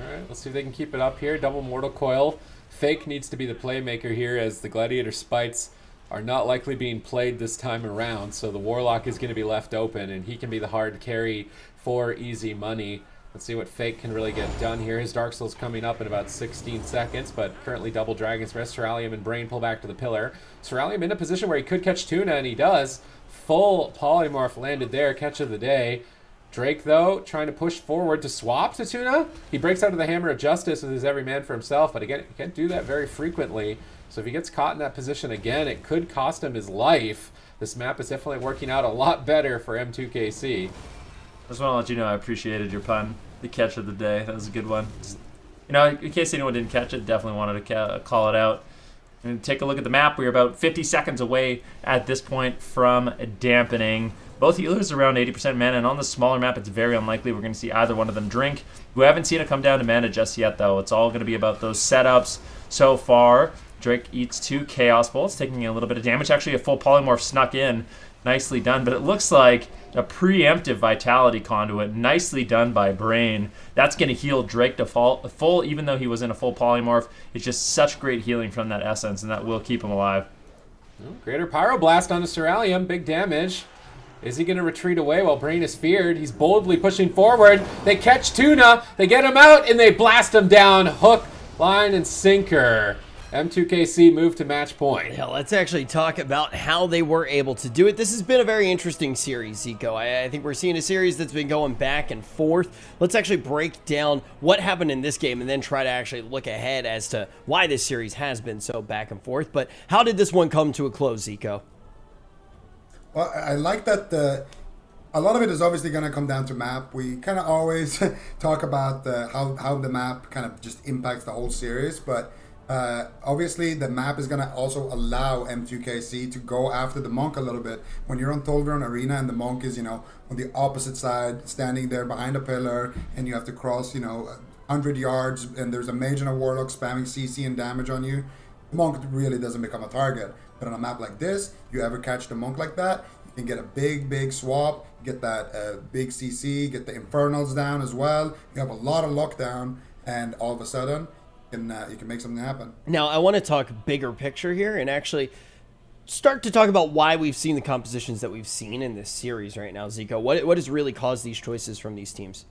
All right, let's see if they can keep it up here. Double Mortal Coil. Fake needs to be the playmaker here as the Gladiator Spites are not likely being played this time around, so the Warlock is going to be left open, and he can be the hard carry for Easy Money. Let's see what Fake can really get done here. His Dark Soul's coming up in about 16 seconds, but currently double Dragon's Breath. Cerulean and Brain pull back to the pillar. Cerulean in a position where he could catch Tuna, and he does. Full polymorph landed there, catch of the day. Drake, though, trying to push forward to swap to Tuna. He breaks out of the Hammer of Justice with his every man for himself, but again, he can't do that very frequently. So if he gets caught in that position again, it could cost him his life. This map is definitely working out a lot better for M2KC. I just want to let you know I appreciated your pun. The catch of the day. That was a good one. You know, in case anyone didn't catch it, definitely wanted to call it out. And take a look at the map. We're about 50 seconds away at this point from dampening. Both healers around 80% mana, and on the smaller map, it's very unlikely we're going to see either one of them drink. We haven't seen it come down to mana just yet, though. It's all going to be about those setups so far. Drake eats 2 Chaos Bolts, taking a little bit of damage. Actually, a full polymorph snuck in. Nicely done, but it looks like a preemptive Vitality Conduit. Nicely done by Brain. That's going to heal Drake to full, even though he was in a full polymorph. It's just such great healing from that essence, and that will keep him alive. Greater Pyroblast onto Cerulean. Big damage. Is he going to retreat away while Brain is feared? He's boldly pushing forward. They catch Tuna. They get him out, and they blast him down. Hook, line, and sinker. M2KC move to match point. Yeah, let's actually talk about how they were able to do it. This has been a very interesting series, Zico. I think we're seeing a series that's been going back and forth. Let's actually break down what happened in this game and then try to actually look ahead as to why this series has been so back and forth. But how did this one come to a close, Zico? Well, I like that a lot of it is obviously going to come down to map. We kind of always talk about how the map kind of just impacts the whole series, but obviously the map is going to also allow M2KC to go after the monk a little bit. When you're on Tolveron Arena and the monk is, on the opposite side, standing there behind a pillar, and you have to cross, 100 yards, and there's a mage and a warlock spamming CC and damage on you, the monk really doesn't become a target. But on a map like this, you ever catch the monk like that, you can get a big swap, get that big CC, get the infernals down as well. You have a lot of lockdown, and all of a sudden, you can make something happen. Now, I want to talk bigger picture here and actually start to talk about why we've seen the compositions that we've seen in this series right now. Zico, what has really caused these choices from these teams?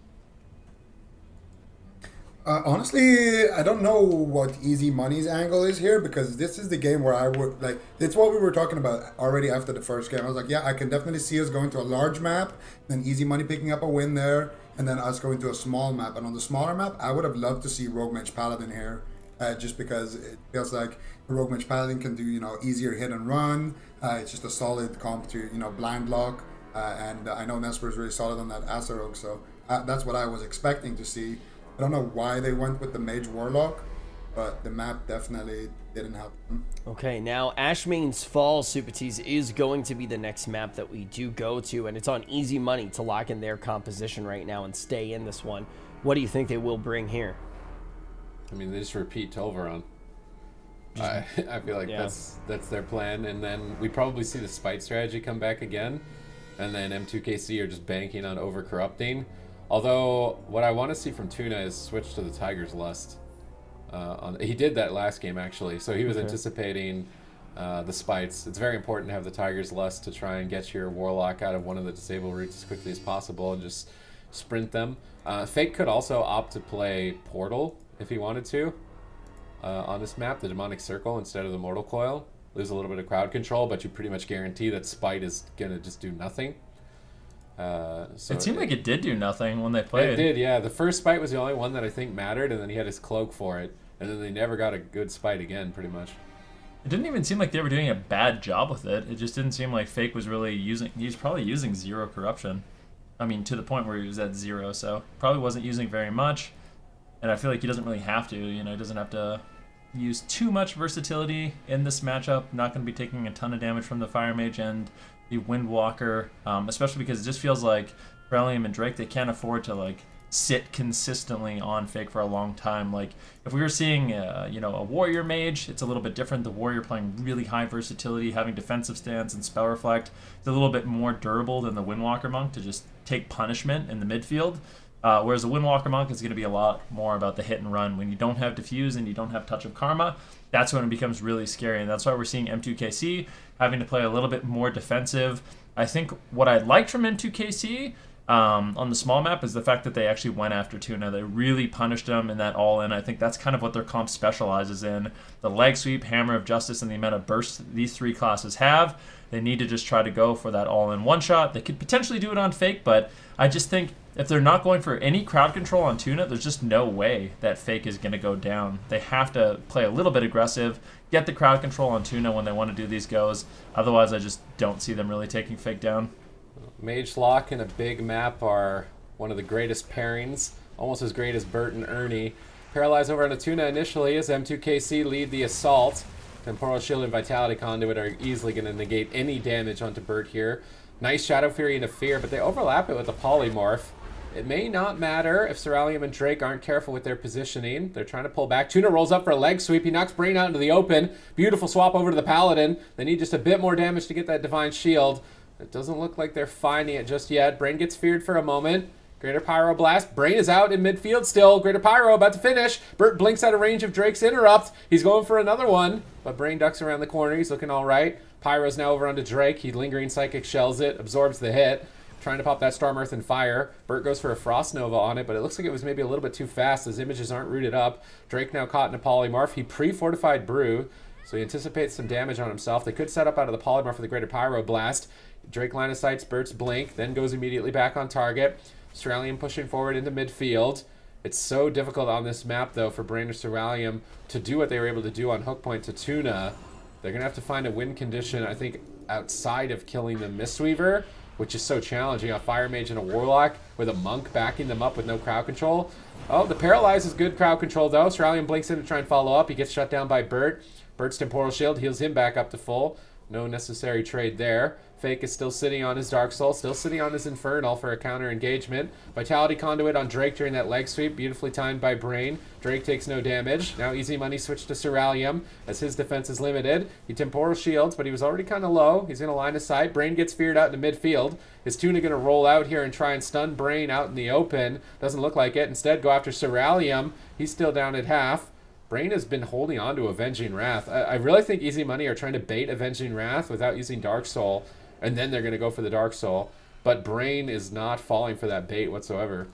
Honestly, I don't know what Easy Money's angle is here, because this is the game where I would, it's what we were talking about already after the first game. I was like, yeah, I can definitely see us going to a large map, then Easy Money picking up a win there, and then us going to a small map. And on the smaller map, I would have loved to see Rogue Mage Paladin here, just because it feels like the Rogue Mage Paladin can do, easier hit and run. It's just a solid comp to, blind lock, and I know Nesper is really solid on that Acerog, so that's what I was expecting to see. I don't know why they went with the Mage Warlock, but the map definitely didn't help them. Okay, now Ashmane's Fall, Supatis, is going to be the next map that we do go to, and it's on Easy Money to lock in their composition right now and stay in this one. What do you think they will bring here? I mean, they just repeat Tolveron. I feel like that's their plan, and then we probably see the Spite strategy come back again, and then M2KC are just banking on over-corrupting. Although, what I want to see from Tuna is switch to the Tiger's Lust. He did that last game, actually, so he was anticipating the Spites. It's very important to have the Tiger's Lust to try and get your Warlock out of one of the disable routes as quickly as possible and just sprint them. Fake could also opt to play Portal if he wanted to on this map, the Demonic Circle instead of the Mortal Coil. Lose a little bit of crowd control, but you pretty much guarantee that Spite is going to just do nothing. So it seemed like it did do nothing when they played. It did, yeah. The first Spite was the only one that I think mattered, and then he had his cloak for it, and then they never got a good Spite again, pretty much. It didn't even seem like they were doing a bad job with it. It just didn't seem like Fake was really using... He was probably using 0 corruption. I mean, to the point where he was at 0, so probably wasn't using very much. And I feel like he doesn't really have to. He doesn't have to use too much versatility in this matchup. Not going to be taking a ton of damage from the Fire Mage and the Windwalker, especially because it just feels like Aurelium and Drake, they can't afford to sit consistently on Fake for a long time. Like if we were seeing a Warrior Mage, it's a little bit different. The Warrior playing really high versatility, having defensive stance and spell reflect, it's a little bit more durable than the Windwalker Monk to just take punishment in the midfield. Whereas the Windwalker Monk is going to be a lot more about the hit and run. When you don't have Diffuse and you don't have Touch of Karma, that's when it becomes really scary. And that's why we're seeing M2KC having to play a little bit more defensive. I think what I liked from M2KC on the small map is the fact that they actually went after Tuna. They really punished them in that all-in. I think that's kind of what their comp specializes in. The leg sweep, Hammer of Justice, and the amount of bursts these 3 classes have. They need to just try to go for that all-in one-shot. They could potentially do it on Fake, but I just think if they're not going for any crowd control on Tuna, there's just no way that Fake is going to go down. They have to play a little bit aggressive, get the crowd control on Tuna when they want to do these goes. Otherwise, I just don't see them really taking Fake down. Mage Lock and a big map are one of the greatest pairings, almost as great as Bert and Ernie. Paralyzed over on a Tuna initially as M2KC lead the assault. Temporal Shield and Vitality Conduit are easily going to negate any damage onto Bert here. Nice Shadow Fury into Fear, but they overlap it with a Polymorph. It may not matter if Seralium and Drake aren't careful with their positioning. They're trying to pull back. Tuna rolls up for a leg sweep. He knocks Brain out into the open. Beautiful swap over to the Paladin. They need just a bit more damage to get that Divine Shield. It doesn't look like they're finding it just yet. Brain gets feared for a moment. Greater Pyroblast. Brain is out in midfield still. Greater Pyro about to finish. Bert blinks out of range of Drake's interrupt. He's going for another one, but Brain ducks around the corner. He's looking all right. Pyro's now over onto Drake. He lingering Psychic shells it, absorbs the hit. Trying to pop that Storm, Earth, and Fire. Bert goes for a Frost Nova on it, but it looks like it was maybe a little bit too fast. His images aren't rooted up. Drake now caught in a Polymorph. He pre-fortified Brew, so he anticipates some damage on himself. They could set up out of the Polymorph with a Greater Pyroblast. Drake line of sights Bert's Blink, then goes immediately back on target. Seralium pushing forward into midfield. It's so difficult on this map, though, for Brain or Seralium to do what they were able to do on Hook Point to Tuna. They're going to have to find a win condition. I think outside of killing the Mistweaver, which is so challenging. A Fire Mage and a Warlock with a Monk backing them up with no crowd control. Oh, the Paralyze is good crowd control, though. Cerulean blinks in to try and follow up. He gets shut down by Bert. Bert's Temporal Shield heals him back up to full. No necessary trade there. Fake is still sitting on his Dark Soul, still sitting on his Infernal for a counter engagement. Vitality Conduit on Drake during that leg sweep, beautifully timed by Brain. Drake takes no damage. Now Easy Money switched to Cerulean as his defense is limited. He Temporal Shields, but he was already kind of low. He's going to line of sight. Brain gets feared out into midfield. Is Tuna going to roll out here and try and stun Brain out in the open? Doesn't look like it. Instead, go after Cerulean. He's still down at half. Brain has been holding on to Avenging Wrath. I really think Easy Money are trying to bait Avenging Wrath without using Dark Soul, and then they're going to go for the Dark Soul. But Brain is not falling for that bait whatsoever.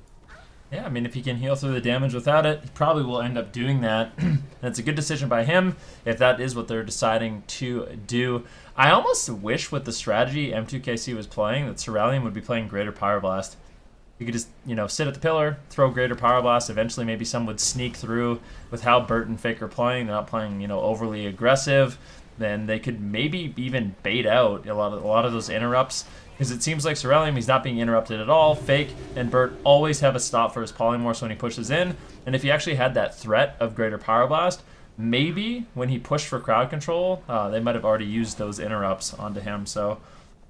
Yeah, I mean, if he can heal through the damage without it, he probably will end up doing that. And it's a good decision by him if that is what they're deciding to do. I almost wish with the strategy M2KC was playing that Cerulean would be playing Greater Pyroblast. You could just, sit at the pillar, throw Greater Pyroblast. Eventually, maybe some would sneak through with how Bert and Fake are playing. They're not playing, overly aggressive. Then they could maybe even bait out a lot of those interrupts. Because it seems like Cerulean, he's not being interrupted at all. Fake and Bert always have a stop for his Polymorphs when he pushes in. And if he actually had that threat of Greater Pyroblast, maybe when he pushed for crowd control, they might have already used those interrupts onto him. So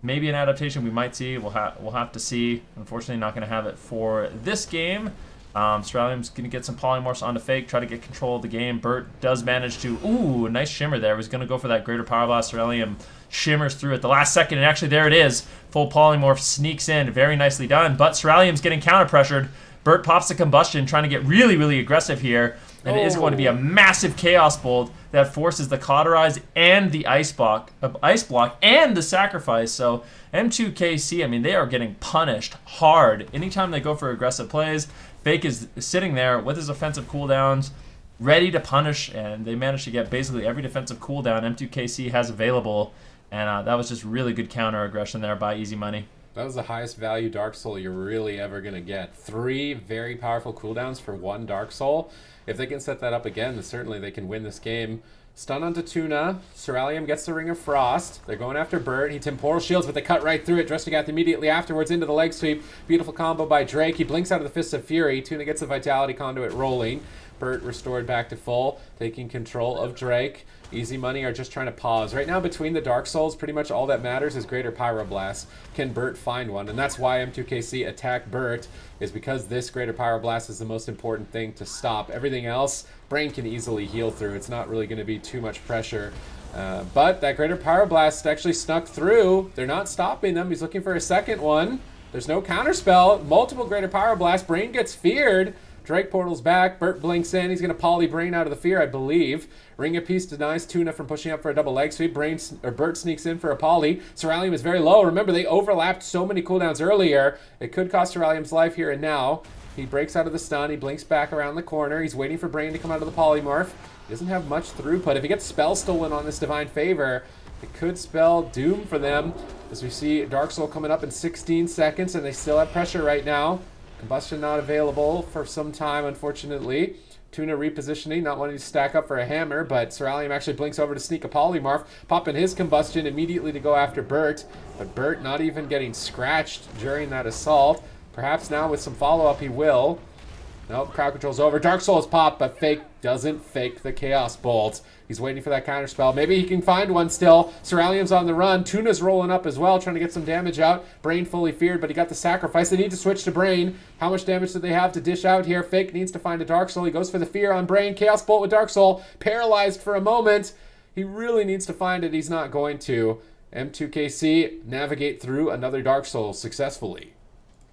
maybe an adaptation we might see. We'll have to see. Unfortunately, not going to have it for this game. Cerulean's going to get some Polymorphs onto Fake, try to get control of the game. Bert does manage to... Ooh, nice shimmer there. He's going to go for that Greater Pyroblast. Cerulean shimmers through at the last second, and actually there it is. Full Polymorph sneaks in. Very nicely done. But Cerulean's getting counter-pressured. Bert pops the Combustion, trying to get really, really aggressive here. And it is going to be a massive Chaos Bolt that forces the Cauterize and the Ice Block and the Sacrifice. So M2KC, I mean, they are getting punished hard. Anytime they go for aggressive plays, Fake is sitting there with his offensive cooldowns, ready to punish, and they managed to get basically every defensive cooldown M2KC has available. And that was just really good counter aggression there by Easy Money. That was the highest value Dark Soul you're really ever going to get. 3 very powerful cooldowns for 1 Dark Soul. If they can set that up again, then certainly they can win this game. Stun onto Tuna. Cerulean gets the Ring of Frost. They're going after Bert. He Temporal Shields, but they cut right through it. Drestigath immediately afterwards into the leg sweep. Beautiful combo by Drake. He blinks out of the Fists of Fury. Tuna gets the Vitality Conduit rolling. Bert restored back to full, taking control of Drake. Easy Money are just trying to pause. Right now, between the Dark Souls, pretty much all that matters is Greater Pyroblast. Can Bert find one? And that's why M2KC attack Bert, is because this Greater Pyroblast is the most important thing to stop. Everything else, Brain can easily heal through. It's not really going to be too much pressure. But that Greater Pyroblast actually snuck through. They're not stopping them. He's looking for a second one. There's no counterspell. Multiple Greater Pyroblast. Brain gets feared. Drake portals back. Bert blinks in. He's going to poly Brain out of the fear, I believe. Ring of Peace denies Tuna from pushing up for a double leg sweep. Bert sneaks in for a poly. Cerulean is very low. Remember, they overlapped so many cooldowns earlier. It could cost Cerulean's life here and now. He breaks out of the stun. He blinks back around the corner. He's waiting for Brain to come out of the polymorph. He doesn't have much throughput. If he gets spell stolen on this Divine Favor, it could spell doom for them. As we see Dark Soul coming up in 16 seconds, and they still have pressure right now. Combustion not available for some time, unfortunately. Tuna repositioning, not wanting to stack up for a hammer, but Cerulean actually blinks over to sneak a polymorph, popping his Combustion immediately to go after Bert. But Bert not even getting scratched during that assault. Perhaps now with some follow-up he will. Nope, crowd control's over. Dark Soul's popped, but Fake doesn't fake the Chaos Bolt. He's waiting for that counterspell. Maybe he can find one still. Cerulean's on the run. Tuna's rolling up as well, trying to get some damage out. Brain fully feared, but he got the sacrifice. They need to switch to Brain. How much damage do they have to dish out here? Fake needs to find a Dark Soul. He goes for the fear on Brain. Chaos Bolt with Dark Soul. Paralyzed for a moment. He really needs to find it. He's not going to. M2KC navigate through another Dark Soul successfully.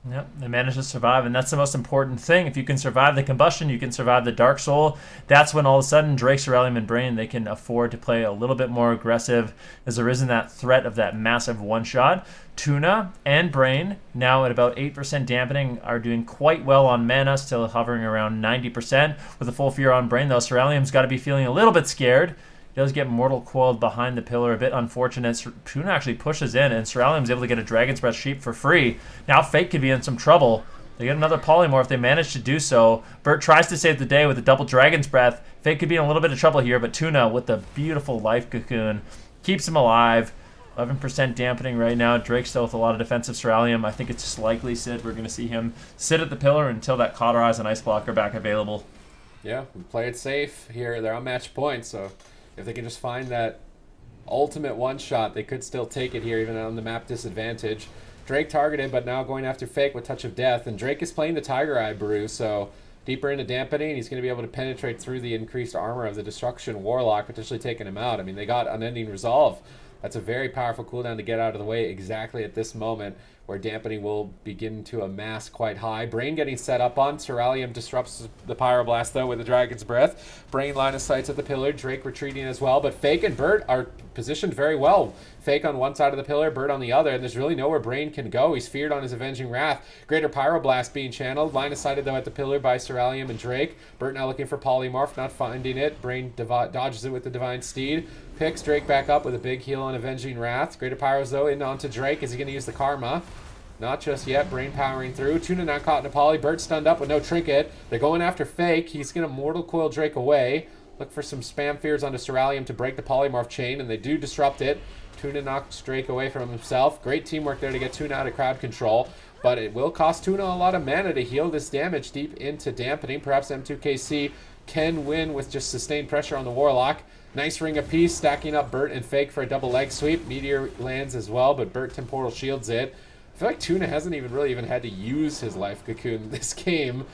Yep, they managed to survive, and that's the most important thing. If you can survive the Combustion, you can survive the Dark Soul. That's when all of a sudden Drake, Cerulean, and Brain, they can afford to play a little bit more aggressive, as there isn't that threat of that massive one-shot. Tuna and Brain, now at about 8% dampening, are doing quite well on mana, still hovering around 90%. With a full fear on Brain, though, Cerulean's got to be feeling a little bit scared. Does get Mortal Coiled behind the pillar, a bit unfortunate. Tuna actually pushes in, and Cerulean's able to get a Dragon's Breath Sheep for free. Now Fake could be in some trouble. They get another Polymorph. They manage to do so. Bert tries to save the day with a double Dragon's Breath. Fake could be in a little bit of trouble here, but Tuna with the beautiful Life Cocoon keeps him alive. 11% dampening right now. Drake still with a lot of defensive Ceruleum. I think it's just likely Sid. We're going to see him sit at the pillar until that Cauterize and Ice Block are back available. Yeah, we play it safe here. They're on match point, so if they can just find that ultimate one-shot, they could still take it here, even on the map disadvantage. Drake targeted, but now going after Fake with Touch of Death, and Drake is playing the Tiger Eye Brew, so deeper into dampening, he's going to be able to penetrate through the increased armor of the Destruction Warlock, potentially taking him out. I mean, they got Unending Resolve. That's a very powerful cooldown to get out of the way exactly at this moment, where dampening will begin to amass quite high. Brain getting set up on. Ceruleum disrupts the Pyroblast, though, with the Dragon's Breath. Brain line of sights at the pillar. Drake retreating as well. But Fake and Bert are positioned very well. Fake on one side of the pillar, Bert on the other, and there's really nowhere Brain can go. He's feared on his Avenging Wrath. Greater Pyroblast being channeled. Line of sighted, though, at the pillar by Ceruleum and Drake. Bert now looking for Polymorph, not finding it. Brain dodges it with the Divine Steed. Picks Drake back up with a big heal on Avenging Wrath. Greater Pyros, though, in onto Drake. Is he going to use the Karma? Not just yet. Brain powering through. Tuna not caught in a poly. Bert stunned up with no trinket. They're going after Fake. He's going to Mortal Coil Drake away. Look for some spam fears onto Ceruleum to break the polymorph chain, and they do disrupt it. Tuna knocks Drake away from himself. Great teamwork there to get Tuna out of crowd control, but it will cost Tuna a lot of mana to heal this damage deep into dampening. Perhaps M2KC can win with just sustained pressure on the Warlock. Nice Ring of Peace, stacking up Bert and Fake for a double leg sweep. Meteor lands as well, but Bert Temporal shields it. I feel like Tuna hasn't even had to use his Life Cocoon this game.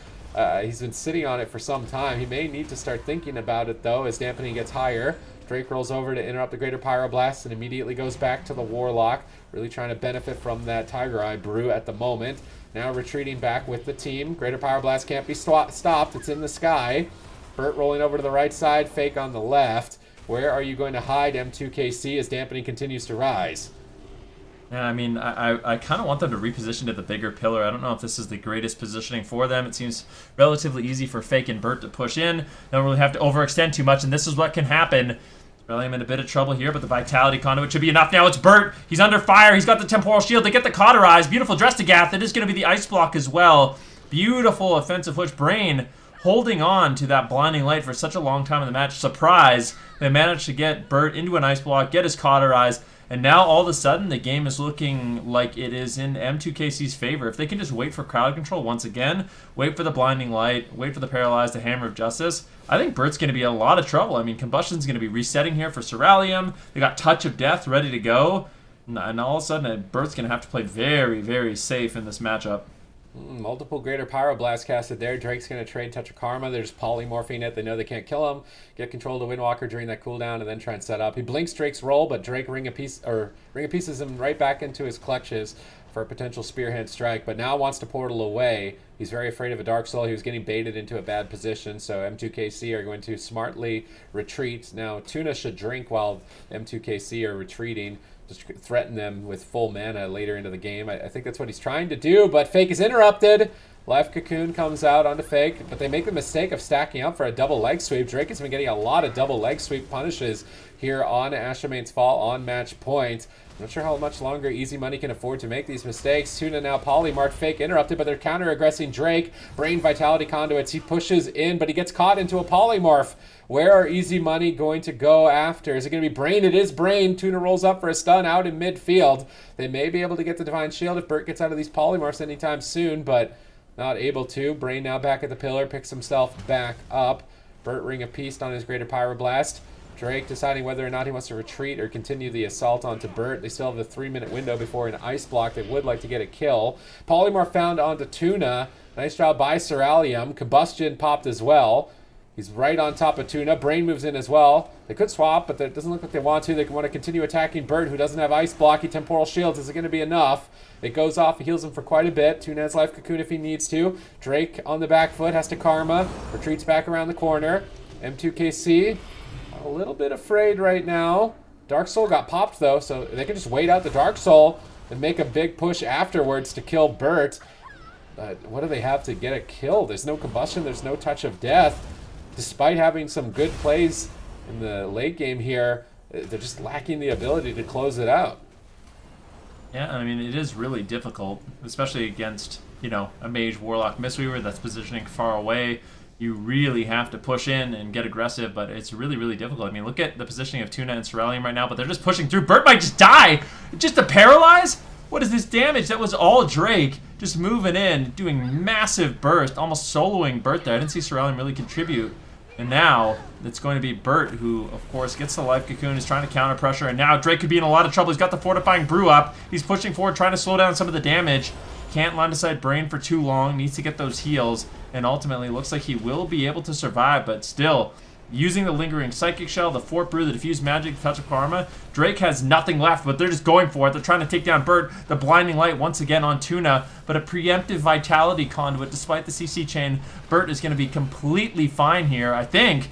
He's been sitting on it for some time. He may need to start thinking about it, though, as dampening gets higher. Drake rolls over to interrupt the Greater Pyroblast and immediately goes back to the Warlock, really trying to benefit from that Tiger Eye Brew at the moment. Now retreating back with the team. Greater Pyroblast can't be stopped. It's in the sky. Bert rolling over to the right side, Fake on the left. Where are you going to hide, M2KC, as dampening continues to rise? Yeah, I mean, I kind of want them to reposition to the bigger pillar. I don't know if this is the greatest positioning for them. It seems relatively easy for Fake and Bert to push in. Don't really have to overextend too much, and this is what can happen. Really, I'm in a bit of trouble here, but the Vitality Conduit should be enough. Now it's Bert. He's under fire. He's got the Temporal Shield. They get the Cauterize. Beautiful Drestigath. It is going to be the Ice Block as well. Beautiful offensive push. Brain holding on to that Blinding Light for such a long time in the match. Surprise. They managed to get Bert into an Ice Block, get his Cauterize, and now all of a sudden the game is looking like it is in M2KC's favor. If they can just wait for crowd control once again, wait for the Blinding Light, wait for the Paralyze, the Hammer of Justice, I think Bert's going to be in a lot of trouble. I mean, Combustion's going to be resetting here for Ceruleum. They got Touch of Death ready to go. And all of a sudden, Bert's going to have to play very, very safe in this matchup. Multiple Greater Pyroblast casted there. Drake's going to trade Touch of Karma. They're just polymorphing it. They know they can't kill him. Get control of the Windwalker during that cooldown and then try and set up. He blinks Drake's roll, but Drake Ring of Pieces him right back into his clutches for a potential Spearhead strike, but now wants to portal away. He's very afraid of a Dark Soul. He was getting baited into a bad position, so M2KC are going to smartly retreat. Now, Tuna should drink while M2KC are retreating. Just threaten them with full mana later into the game. I think that's what he's trying to do, but Fake is interrupted. Life Cocoon comes out onto Fake, but they make the mistake of stacking up for a double leg sweep. Drake has been getting a lot of double leg sweep punishes here on Ashamane's Fall on match point. I'm not sure how much longer Easy Money can afford to make these mistakes. Tuna now polymarked, Fake interrupted, but they're counter-aggressing Drake. Brain Vitality Conduits, he pushes in, but he gets caught into a polymorph. Where are Easy Money going to go after? Is it going to be Brain? It is Brain. Tuna rolls up for a stun out in midfield. They may be able to get the Divine Shield if Bert gets out of these polymorphs anytime soon, but not able to. Brain now back at the pillar, picks himself back up. Bert Ring of Peace on his Greater Pyroblast. Drake deciding whether or not he wants to retreat or continue the assault onto Bert. They still have a 3-minute window before an Ice Block. They would like to get a kill. Polymorph found onto Tuna. Nice job by Ceruleum. Combustion popped as well. He's right on top of Tuna. Brain moves in as well. They could swap, but it doesn't look like they want to. They want to continue attacking Bert, who doesn't have Ice Block. He Temporal Shields. Is it going to be enough? It goes off. He heals him for quite a bit. Tuna has Life Cocoon if he needs to. Drake on the back foot has to Karma. Retreats back around the corner. M2KC a little bit afraid right now. Dark Soul got popped, though, so they can just wait out the Dark Soul and make a big push afterwards to kill Bert. But what do they have to get a kill? There's no Combustion. There's no Touch of Death. Despite having some good plays in the late game here, they're just lacking the ability to close it out. Yeah, I mean, it is really difficult, especially against, a Mage Warlock Mistweaver that's positioning far away. you really have to push in and get aggressive, but it's really, really difficult. I mean, look at the positioning of Tuna and Cerulean right now, but they're just pushing through. Burt might just die. Just to paralyze? What is this damage? That was all Drake just moving in, doing massive burst, almost soloing Burt there. I didn't see Cerulean really contribute. And now it's going to be Burt who, of course, gets the life cocoon, is trying to counter pressure, and now Drake could be in a lot of trouble. He's got the fortifying brew up. He's pushing forward, trying to slow down some of the damage. Can't line aside Brain for too long, needs to get those heals, and ultimately looks like he will be able to survive, but still, using the lingering Psychic Shell, the Fort Brew, the Diffused Magic, the Touch of Karma, Drake has nothing left, but they're just going for it. They're trying to take down Burt. The Blinding Light once again on Tuna, but a preemptive Vitality Conduit. Despite the CC chain, Burt is going to be completely fine here, I think.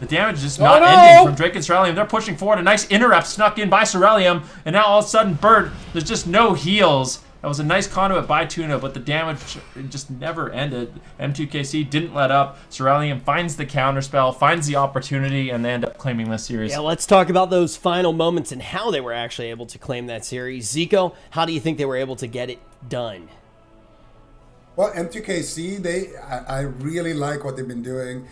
The damage is just not ending from Drake and Cerulean. They're pushing forward. A nice interrupt snuck in by Cerulean, and now all of a sudden, Burt, there's just no heals. That was a nice conduit by Tuna, but the damage just never ended. M2KC didn't let up. Cerulean finds the counterspell, finds the opportunity, and they end up claiming this series. Yeah, let's talk about those final moments and how they were actually able to claim that series. Zico, how do you think they were able to get it done? Well, M2KC, I really like what they've been doing.